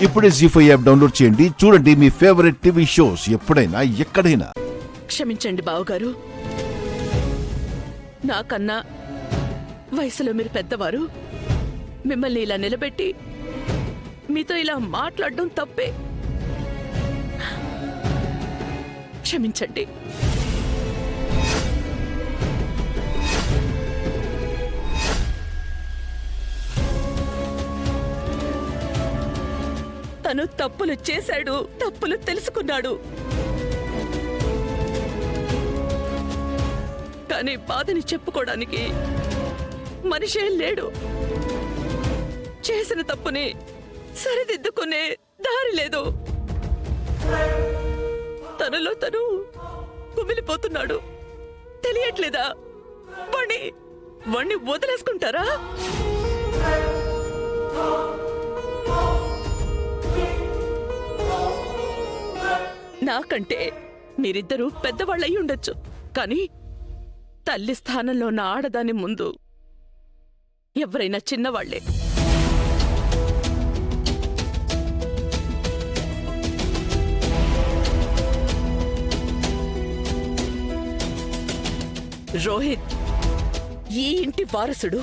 ఇప్పుడే జీ5 app download చేయండి. చూడండి మీ ఫేవరెట్ టీవీ షోస్ ఎప్పుడైనా ఎక్కడైనా. క్షమించండి బావగారు, నాకన్నా వయసులో మీరు పెద్దవారు. మిమ్మల్ని ఇలా నిలబెట్టి మీతో ఇలా మాట్లాడడం తప్పే. క్షమించండి. తను తప్పులు చేశాడు, తప్పులు తెలుసుకున్నాడు. కానీ బాధని చెప్పుకోవడానికి మనిషే లేడు. చేసిన తప్పుని సరిదిద్దుకునే దారి లేదు. తనలో తను కుమిలిపోతున్నాడు. తెలియట్లేదా? వాణ్ణి వదిలేసుకుంటారా? నాకంటే మీరిద్దరూ పెద్దవాళ్ళయి ఉండొచ్చు, కానీ తల్లి స్థానంలో ఉన్న ఆడదాని ముందు ఎవరైనా చిన్నవాళ్లే. రోహిత్ ఈ ఇంటి వారసుడు.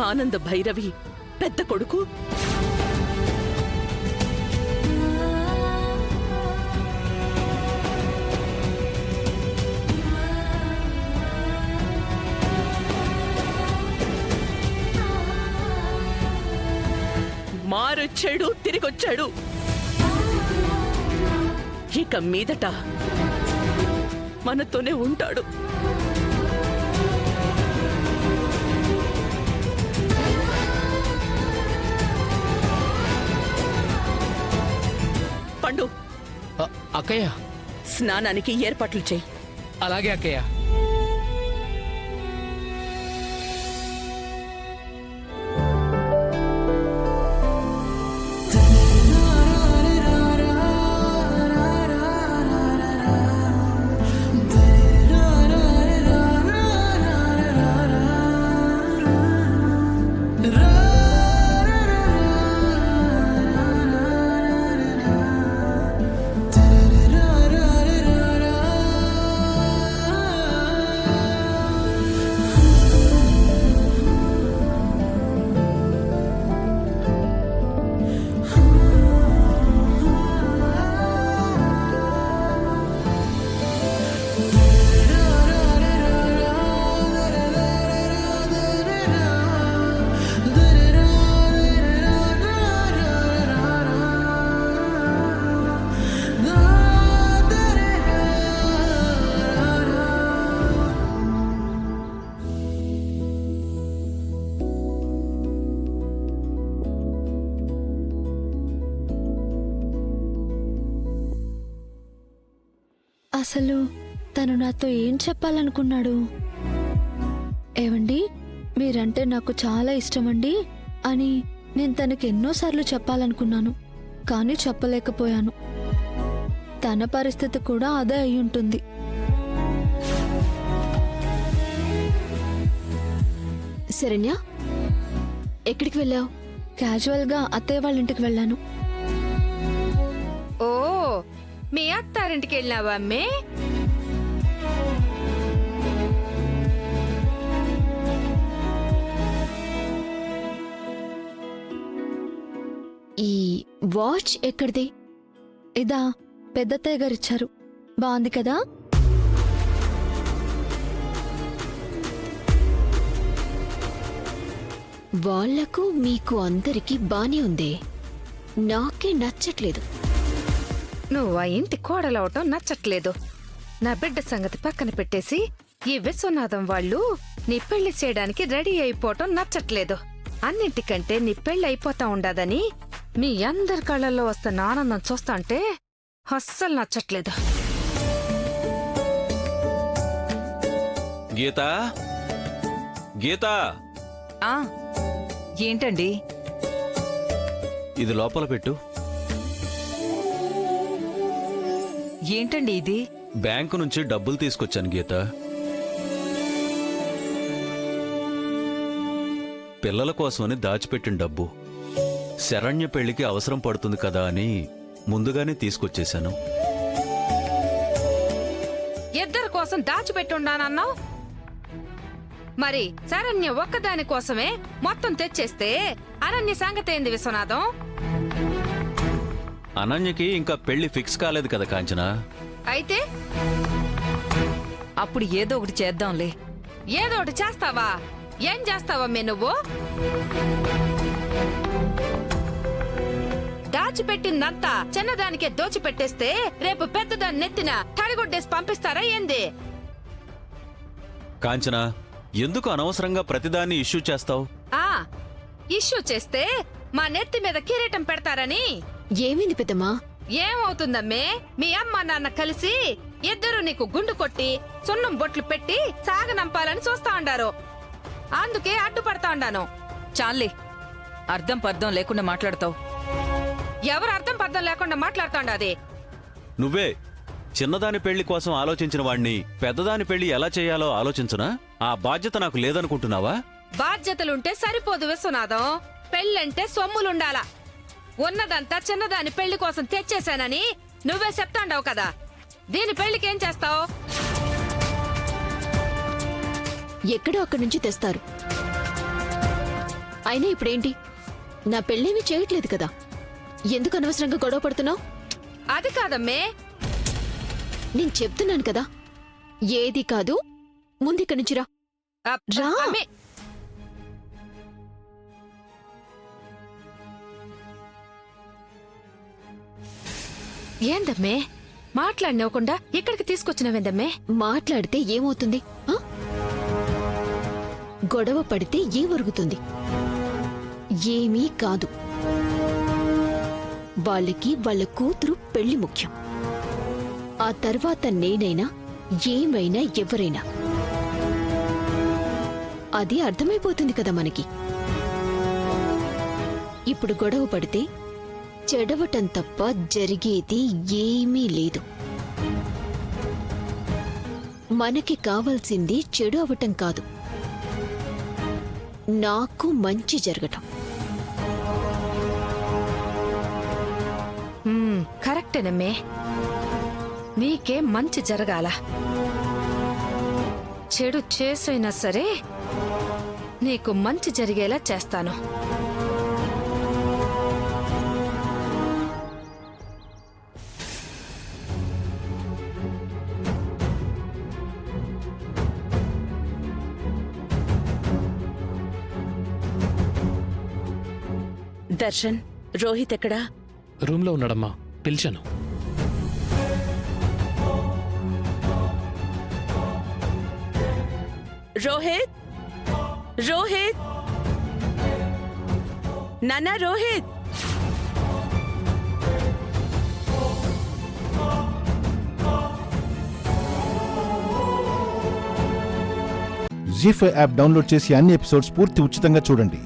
ఆనంద భైరవి పెద్ద కొడుకు. మారొచ్చాడు, తిరిగొచ్చాడు. ఇక మీదట మనతోనే ఉంటాడు. పండు, అక్కయ్య, స్నానానికి ఏర్పాట్లు చెయ్యి. అలాగే అక్కయ్య. అసలు తను నాతో ఏం చెప్పాలనుకున్నాడు? ఏవండి, మీరంటే నాకు చాలా ఇష్టమండి అని నేను తనకి ఎన్నోసార్లు చెప్పాలనుకున్నాను, కానీ చెప్పలేకపోయాను. తన పరిస్థితి కూడా అదే అయి ఉంటుంది. శరణ్య, ఎక్కడికి వెళ్ళావు? క్యాజువల్గా అత్తయ్య వాళ్ళ ఇంటికి వెళ్ళాను. ఓ, మీ అత్తారింటికి వెళ్ళావా అమ్మే? ఈ వాచ్ ఎక్కడిది? ఇదా, పెద్దత్తయ్య గారు ఇచ్చారు. బాగుంది కదా? వాళ్లకు మీకు అందరికీ బానే ఉంది, నాకే నచ్చట్లేదు. నువ్వు ఆ ఇంటి కోడలవటం నచ్చట్లేదు. నా బిడ్డ సంగతి పక్కన పెట్టేసి ఈ విశ్వనాథం వాళ్ళు నీ పెళ్లి చేయడానికి రెడీ అయిపోవటం నచ్చట్లేదు. అన్నింటికంటే నీ పెళ్లి అయిపోతా ఉండదని మీ అందరి కళ్ళల్లో వస్తున్న ఆనందం చూస్తాంటే అస్సలు నచ్చట్లేదు. గీతా, గీతా, ఏంటండి? ఇది లోపల పెట్టు. ఏంటండి ఇది? బ్యాంకు నుంచి డబ్బులు తీసుకొచ్చాను గీత. పిల్లల కోసమని దాచిపెట్టిన డబ్బు. శరణ్య పెళ్లికి అవసరం పడుతుంది కదా అని ముందుగానే తీసుకొచ్చేశాను. ఇద్దరి కోసం దాచిపెట్టుండానన్నావు. మరి శరణ్య ఒక్కదాని కోసమే మొత్తం తెచ్చేస్తే అనన్య సంగతి ఏంది విశ్వనాథం? అనన్యకి ఇంకా పెళ్లి ఫిక్స్ కాలేదు కదా కాంచన. అయితే అప్పుడు ఏదో ఒకటి చేద్దాంలే. ఏదో ఒకటి చేస్తావా? ఏం చేస్తావమ్మే నువ్వు? దాచిపెట్టిందంతా చిన్నదానికే దోచిపెట్టేస్తే రేపు పెద్దదాన్ని నెత్తిన తడిగొడ్డేసి పంపిస్తారా ఏంది? కాంచన, ఎందుకు అనవసరంగా ప్రతిదాన్ని ఇష్యూ చేస్తావు? ఆ ఇష్యూ చేస్తే మా నెత్తి మీద కిరీటం పెడతారని. ఏమైంది పెద్దమ్మా? ఏమవుతుందమ్మే? మీ అమ్మ నాన్న కలిసి ఇద్దరు నీకు గుండు కొట్టి సున్నం బొట్లు పెట్టి సాగనంపాలని చూస్తా ఉండారు. అందుకే అడ్డుపడతా ఉండాను. చాలే, అర్థం పర్థం లేకుండా మాట్లాడతావు. ఎవరు అర్థం పర్థం లేకుండా మాట్లాడుతాండాది? నువ్వే చిన్నదాని పెళ్లి కోసం ఆలోచించిన వాణ్ణి పెద్దదాని పెళ్లి ఎలా చేయాలో ఆలోచించనా? ఆ బాధ్యత నాకు లేదనుకుంటున్నావా? బాధ్యతలుంటే సరిపోదు విశ్వనాథం. పెళ్ళంటే సొమ్ములుండాలా. ఉన్నదంతా చిన్నదాని పెళ్లి కోసం తెచ్చేశానని నువ్వే చెప్తాండావు కదా. దీని పెళ్లికేం చేస్తావు? ఎక్కడో అక్కడి నుంచి తెస్తారు. అయినా ఇప్పుడేంటి? నా పెళ్ళేమీ చేయట్లేదు కదా, ఎందుకు అనవసరంగా గొడవ పడుతున్నావు? అది కాదమ్మే. నేను చెప్తున్నాను కదా, ఏది కాదు, ముందిక్కడి నుంచి రా. రా. అమ్మే, ఏందమ్మే మాట్లాడినవ్వకుండా ఇక్కడికి తీసుకొచ్చినవేందమ్మే? మాట్లాడితే ఏమవుతుంది? ఆ? గొడవ పడితే ఏమరుగుతుంది? ఏమీ కాదు. వాళ్ళకి వాళ్ళ కూతురు పెళ్లి ముఖ్యం. ఆ తర్వాత నేనైనా ఏమైనా ఎవరైనా. అది అర్థమైపోతుంది కదా మనకి. ఇప్పుడు గొడవ పడితే చెడవటం తప్ప జరిగేది ఏమీ లేదు. మనకి కావాల్సింది చెడు అవటం కాదు, నాకు మంచి జరగటం. కరెక్టేనమ్మే. నీకే మంచి జరగాల. చెడు చేసైనా సరే నీకు మంచి జరిగేలా చేస్తాను. దర్శన్, రోహిత్ ఎక్కడా? రూమ్లో ఉన్నాడమ్మా, పిలిచాను. రోహిత్, రోహిత్, నానా రోహిత్. జీ5 యాప్ డౌన్లోడ్ చేసి అన్ని ఎపిసోడ్స్ పూర్తి ఉచితంగా చూడండి.